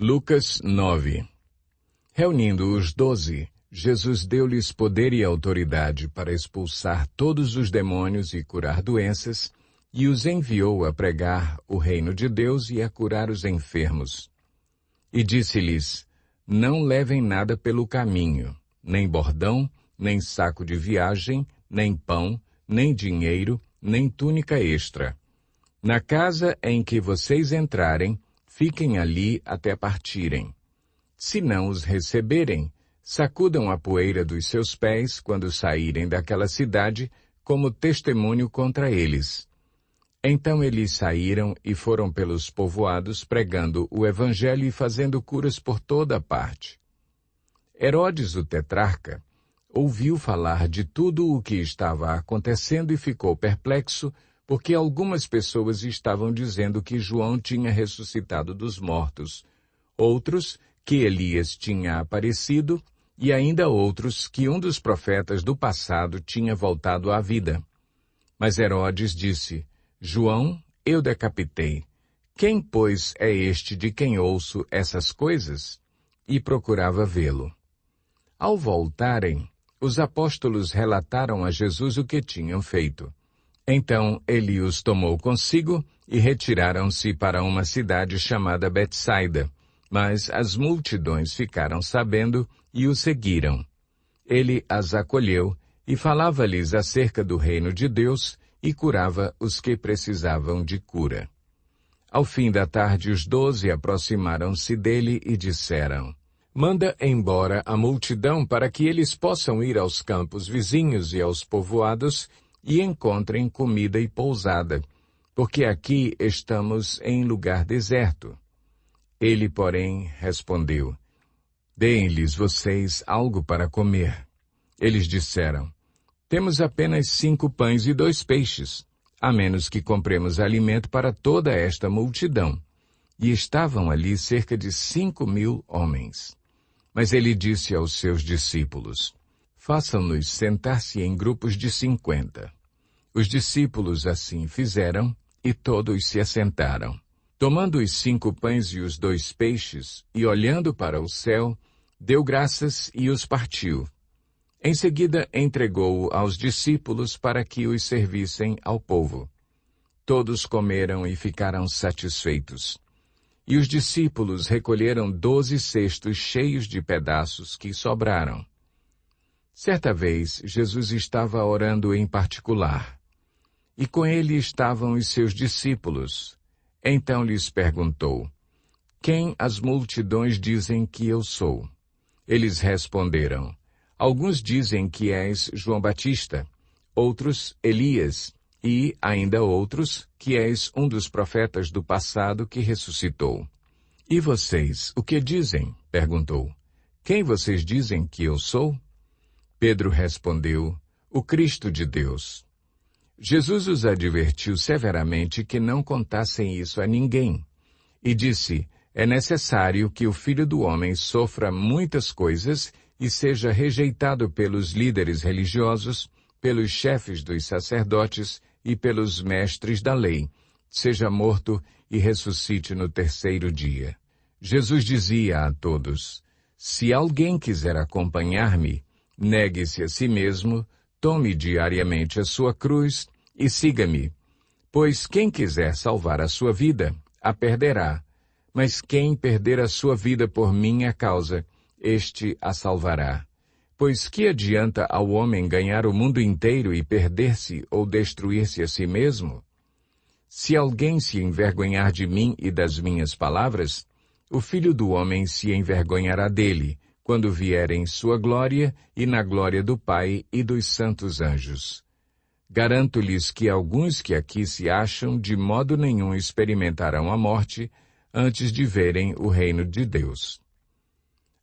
Lucas 9. Reunindo os 12, Jesus deu-lhes poder e autoridade para expulsar todos os demônios e curar doenças, e os enviou a pregar o reino de Deus e a curar os enfermos. E disse-lhes: Não levem nada pelo caminho, nem bordão, nem saco de viagem, nem pão, nem dinheiro, nem túnica extra. Na casa em que vocês entrarem, fiquem ali até partirem. Se não os receberem, sacudam a poeira dos seus pés quando saírem daquela cidade, como testemunho contra eles. Então eles saíram e foram pelos povoados pregando o evangelho e fazendo curas por toda a parte. Herodes, o tetrarca, ouviu falar de tudo o que estava acontecendo e ficou perplexo, porque algumas pessoas estavam dizendo que João tinha ressuscitado dos mortos, outros que Elias tinha aparecido, e ainda outros que um dos profetas do passado tinha voltado à vida. Mas Herodes disse: João, eu decapitei. Quem, pois, é este de quem ouço essas coisas? E procurava vê-lo. Ao voltarem, os apóstolos relataram a Jesus o que tinham feito. Então ele os tomou consigo e retiraram-se para uma cidade chamada Betsaida, mas as multidões ficaram sabendo e o seguiram. Ele as acolheu e falava-lhes acerca do reino de Deus e curava os que precisavam de cura. Ao fim da tarde, os 12 aproximaram-se dele e disseram: Manda embora a multidão para que eles possam ir aos campos vizinhos e aos povoados e encontrem comida e pousada, porque aqui estamos em lugar deserto. Ele, porém, respondeu: Deem-lhes vocês algo para comer. Eles disseram: Temos apenas 5 pães e 2 peixes, a menos que compremos alimento para toda esta multidão. E estavam ali cerca de 5.000 homens. Mas ele disse aos seus discípulos: Façam-nos sentar-se em grupos de 50. Os discípulos assim fizeram, e todos se assentaram. Tomando os 5 pães e os 2 peixes, e olhando para o céu, deu graças e os partiu. Em seguida, entregou-o aos discípulos para que os servissem ao povo. Todos comeram e ficaram satisfeitos. E os discípulos recolheram 12 cestos cheios de pedaços que sobraram. Certa vez, Jesus estava orando em particular, e com ele estavam os seus discípulos. Então lhes perguntou: Quem as multidões dizem que eu sou? Eles responderam: Alguns dizem que és João Batista, outros Elias, e ainda outros que és um dos profetas do passado que ressuscitou. E vocês, o que dizem? Perguntou. Quem vocês dizem que eu sou? Pedro respondeu: O Cristo de Deus. Jesus os advertiu severamente que não contassem isso a ninguém, e disse: É necessário que o Filho do Homem sofra muitas coisas e seja rejeitado pelos líderes religiosos, pelos chefes dos sacerdotes e pelos mestres da lei, seja morto e ressuscite no 3º dia. Jesus dizia a todos: Se alguém quiser acompanhar-me, negue-se a si mesmo, tome diariamente a sua cruz e siga-me. Pois quem quiser salvar a sua vida, a perderá. Mas quem perder a sua vida por minha causa, este a salvará. Pois que adianta ao homem ganhar o mundo inteiro e perder-se ou destruir-se a si mesmo? Se alguém se envergonhar de mim e das minhas palavras, o Filho do Homem se envergonhará dele, quando vier em sua glória e na glória do Pai e dos santos anjos. Garanto-lhes que alguns que aqui se acham de modo nenhum experimentarão a morte antes de verem o reino de Deus.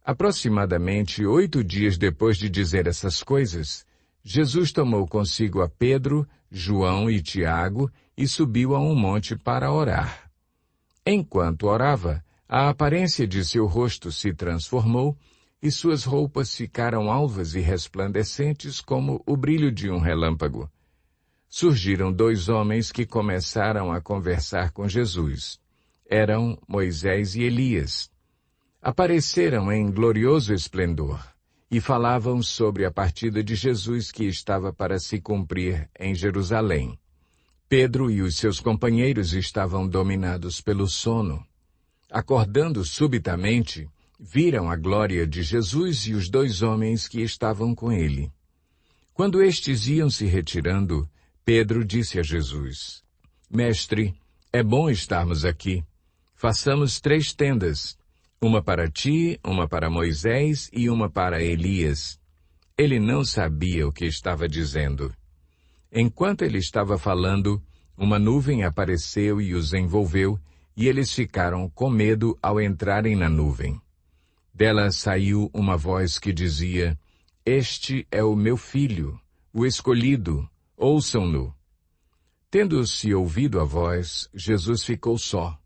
Aproximadamente 8 dias depois de dizer essas coisas, Jesus tomou consigo a Pedro, João e Tiago e subiu a um monte para orar. Enquanto orava, a aparência de seu rosto se transformou e suas roupas ficaram alvas e resplandecentes como o brilho de um relâmpago. Surgiram 2 homens que começaram a conversar com Jesus. Eram Moisés e Elias. Apareceram em glorioso esplendor e falavam sobre a partida de Jesus que estava para se cumprir em Jerusalém. Pedro e os seus companheiros estavam dominados pelo sono. Acordando subitamente, viram a glória de Jesus e os 2 homens que estavam com ele. Quando estes iam se retirando, Pedro disse a Jesus: Mestre, é bom estarmos aqui. Façamos 3 tendas, uma para ti, uma para Moisés e uma para Elias. Ele não sabia o que estava dizendo. Enquanto ele estava falando, uma nuvem apareceu e os envolveu, e eles ficaram com medo ao entrarem na nuvem. Dela saiu uma voz que dizia: Este é o meu filho, o escolhido, ouçam-no. Tendo-se ouvido a voz, Jesus ficou só.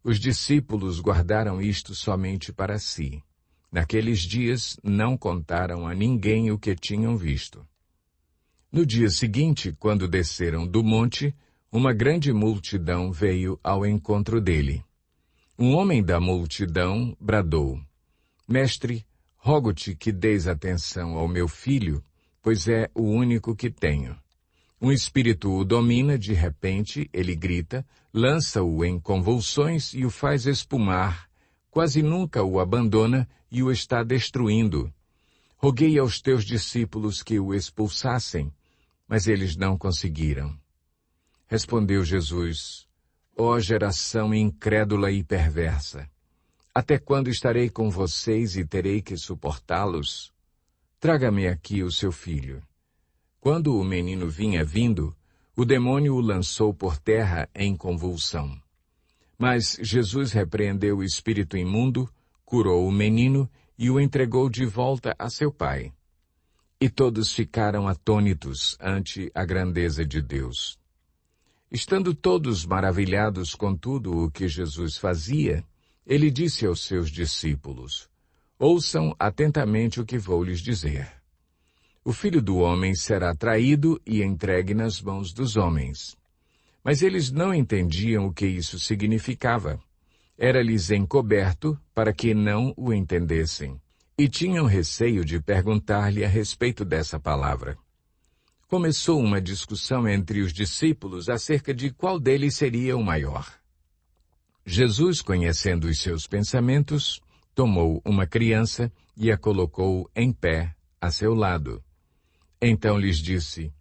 Os discípulos guardaram isto somente para si. Naqueles dias não contaram a ninguém o que tinham visto. No dia seguinte, quando desceram do monte, uma grande multidão veio ao encontro dele. Um homem da multidão bradou: Mestre, rogo-te que deis atenção ao meu filho, pois é o único que tenho. Um espírito o domina, de repente, ele grita, lança-o em convulsões e o faz espumar, quase nunca o abandona e o está destruindo. Roguei aos teus discípulos que o expulsassem, mas eles não conseguiram. Respondeu Jesus: Ó geração incrédula e perversa, até quando estarei com vocês e terei que suportá-los? Traga-me aqui o seu filho. Quando o menino vinha vindo, o demônio o lançou por terra em convulsão. Mas Jesus repreendeu o espírito imundo, curou o menino e o entregou de volta a seu pai. E todos ficaram atônitos ante a grandeza de Deus. Estando todos maravilhados com tudo o que Jesus fazia, ele disse aos seus discípulos: Ouçam atentamente o que vou lhes dizer. O Filho do Homem será traído e entregue nas mãos dos homens. Mas eles não entendiam o que isso significava. Era-lhes encoberto para que não o entendessem, e tinham receio de perguntar-lhe a respeito dessa palavra. Começou uma discussão entre os discípulos acerca de qual deles seria o maior. Jesus, conhecendo os seus pensamentos, tomou uma criança e a colocou em pé a seu lado. Então lhes disse: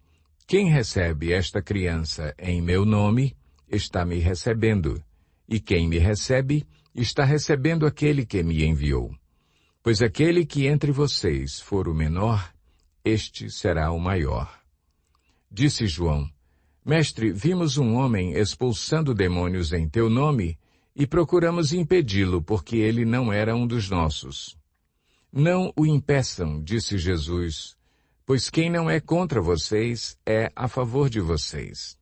Quem recebe esta criança em meu nome, está me recebendo, e quem me recebe, está recebendo aquele que me enviou. Pois aquele que entre vocês for o menor, este será o maior. Disse João: Mestre, vimos um homem expulsando demônios em teu nome, e procuramos impedi-lo, porque ele não era um dos nossos. Não o impeçam, disse Jesus, pois quem não é contra vocês é a favor de vocês.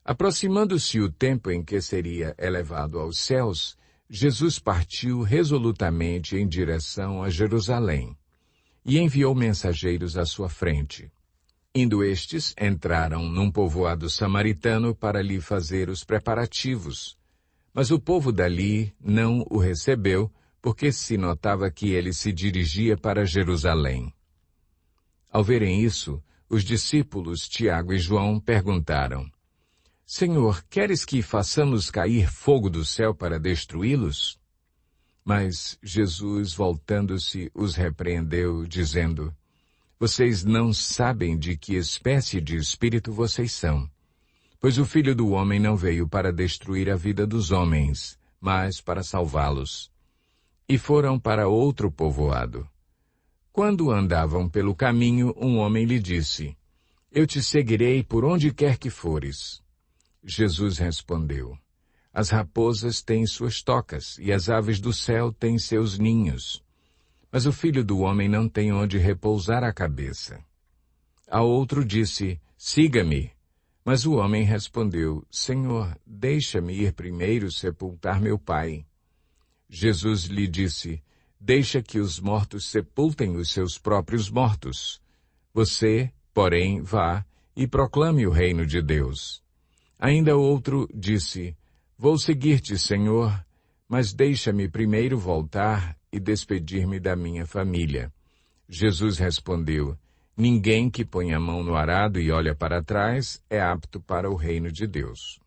Aproximando-se o tempo em que seria elevado aos céus, Jesus partiu resolutamente em direção a Jerusalém e enviou mensageiros à sua frente. Indo estes, entraram num povoado samaritano para lhe fazer os preparativos. Mas o povo dali não o recebeu, porque se notava que ele se dirigia para Jerusalém. Ao verem isso, os discípulos Tiago e João perguntaram: Senhor, queres que façamos cair fogo do céu para destruí-los? Mas Jesus, voltando-se, os repreendeu, dizendo: Vocês não sabem de que espécie de espírito vocês são, pois o Filho do Homem não veio para destruir a vida dos homens, mas para salvá-los. E foram para outro povoado. Quando andavam pelo caminho, um homem lhe disse: Eu te seguirei por onde quer que fores. Jesus respondeu: As raposas têm suas tocas, e as aves do céu têm seus ninhos. Mas o Filho do Homem não tem onde repousar a cabeça. A outro disse: Siga-me. Mas o homem respondeu: Senhor, deixa-me ir primeiro sepultar meu pai. Jesus lhe disse: Deixa que os mortos sepultem os seus próprios mortos. Você, porém, vá e proclame o reino de Deus. Ainda outro disse: Vou seguir-te, Senhor, mas deixa-me primeiro voltar e despedir-me da minha família. Jesus respondeu: Ninguém que põe a mão no arado e olha para trás é apto para o reino de Deus.